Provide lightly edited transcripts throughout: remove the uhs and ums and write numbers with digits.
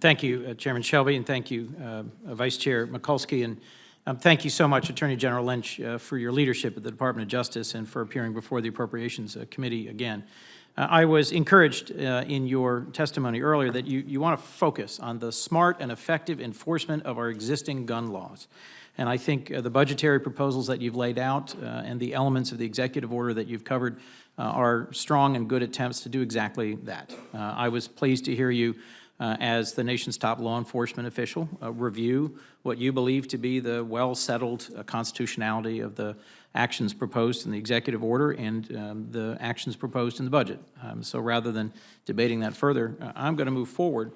Thank you, Chairman Shelby, and thank you, Vice Chair Mikulski, and thank you so much, Attorney General Lynch, for your leadership at the Department of Justice and for appearing before the Appropriations Committee again. I was encouraged in your testimony earlier that you want to focus on the smart and effective enforcement of our existing gun laws. And I think the budgetary proposals that you've laid out and the elements of the executive order that you've covered are strong and good attempts to do exactly that. I was pleased to hear you as the nation's top law enforcement official, review what you believe to be the well-settled constitutionality of the actions proposed in the executive order and the actions proposed in the budget. So rather than debating that further, I'm going to move forward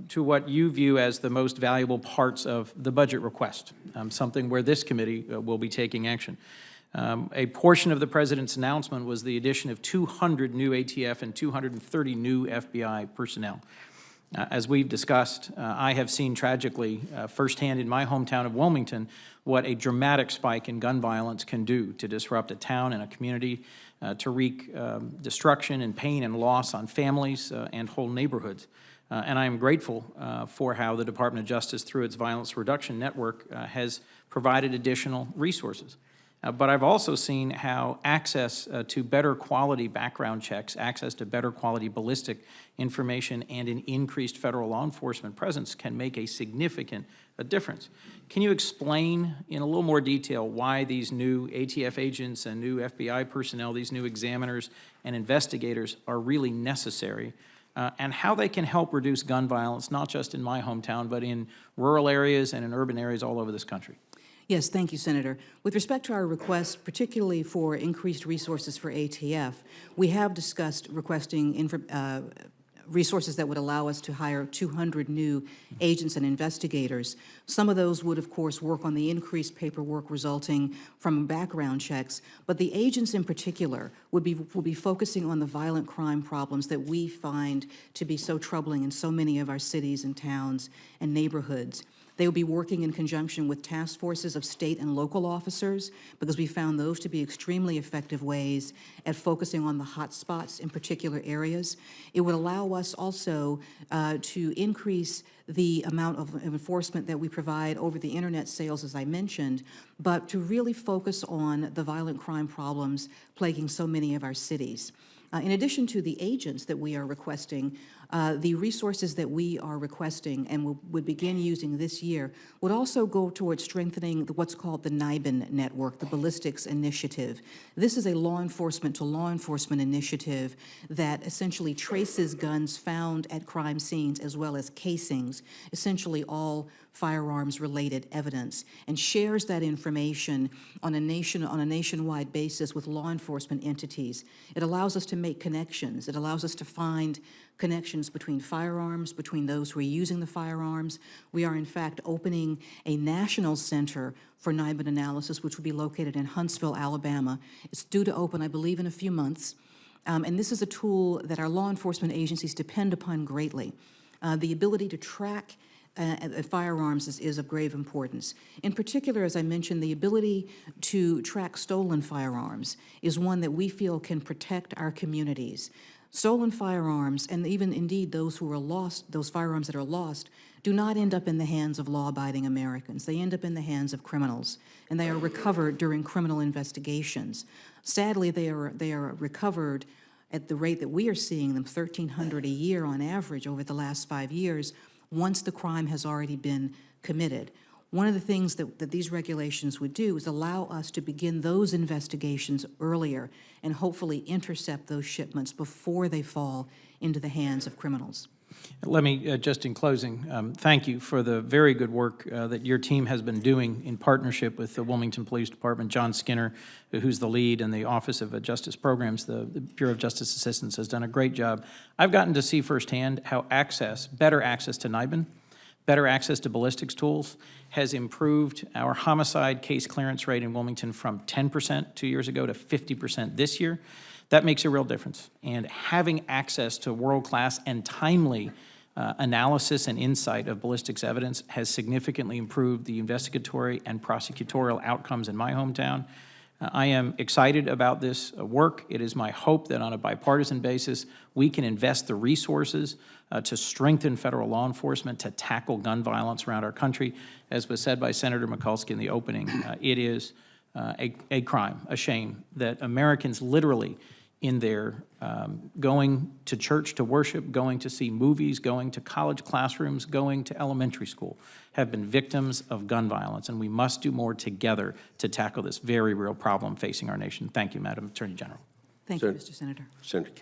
to what you view as the most valuable parts of the budget request, something where this committee will be taking action. A portion of the President's announcement was the addition of 200 new ATF and 230 new FBI personnel. As we've discussed, I have seen tragically firsthand in my hometown of Wilmington what a dramatic spike in gun violence can do to disrupt a town and a community, to wreak destruction and pain and loss on families and whole neighborhoods. And I am grateful for how the Department of Justice, through its Violence Reduction Network, has provided additional resources. But I've also seen how access to better quality background checks, access to better quality ballistic information, and an increased federal law enforcement presence can make a significant difference. Can you explain in a little more detail why these new ATF agents and new FBI personnel, these new examiners and investigators are really necessary, and how they can help reduce gun violence, not just in my hometown, but in rural areas and in urban areas all over this country? Yes, thank you, Senator. With respect to our request, particularly for increased resources for ATF, we have discussed requesting resources that would allow us to hire 200 new agents and investigators. Some of those would, of course, work on the increased paperwork resulting from background checks, but the agents in particular will be focusing on the violent crime problems that we find to be so troubling in so many of our cities and towns and neighborhoods. They will be working in conjunction with task forces of state and local officers because we found those to be extremely effective ways at focusing on the hot spots in particular areas. It would allow us also to increase the amount of enforcement that we provide over the internet sales, as I mentioned, but to really focus on the violent crime problems plaguing so many of our cities. In addition to the agents that we are requesting, the resources that we are requesting and would begin using this year would also go towards strengthening what's called the NIBIN network, the Ballistics Initiative. This is a law enforcement to law enforcement initiative that essentially traces guns found at crime scenes as well as casings, essentially all firearms-related evidence, and shares that information on a nationwide basis with law enforcement entities. It allows us to make connections. It allows us to find connections between firearms, between those who are using the firearms. We are, in fact, opening a national center for NIBIN analysis, which will be located in Huntsville, Alabama. It's due to open, I believe, in a few months. And this is a tool that our law enforcement agencies depend upon greatly. The ability to track firearms is of grave importance. In particular, as I mentioned, the ability to track stolen firearms is one that we feel can protect our communities. Stolen firearms, and even indeed those who are lost, those firearms that are lost, do not end up in the hands of law-abiding Americans. They end up in the hands of criminals, and they are recovered during criminal investigations. Sadly, they are recovered at the rate that we are seeing them, 1,300 a year on average over the last 5 years, once the crime has already been committed. One of the things that these regulations would do is allow us to begin those investigations earlier and hopefully intercept those shipments before they fall into the hands of criminals. Let me, just in closing, thank you for the very good work that your team has been doing in partnership with the Wilmington Police Department. John Skinner, who's the lead in the Office of Justice Programs, the Bureau of Justice Assistance, has done a great job. I've gotten to see firsthand how better access to NIBIN, better access to ballistics tools has improved our homicide case clearance rate in Wilmington from 10% 2 years ago to 50% this year. That makes a real difference. And having access to world-class and timely analysis and insight of ballistics evidence has significantly improved the investigatory and prosecutorial outcomes in my hometown. I am excited about this work. It is my hope that on a bipartisan basis, we can invest the resources to strengthen federal law enforcement, to tackle gun violence around our country. As was said by Senator Mikulski in the opening, it is a crime, a shame, that Americans literally in their going to church to worship, going to see movies, going to college classrooms, going to elementary school, have been victims of gun violence, and we must do more together to tackle this very real problem facing our nation. Thank you, Madam Attorney General. Thank you, Mr. Senator. Senator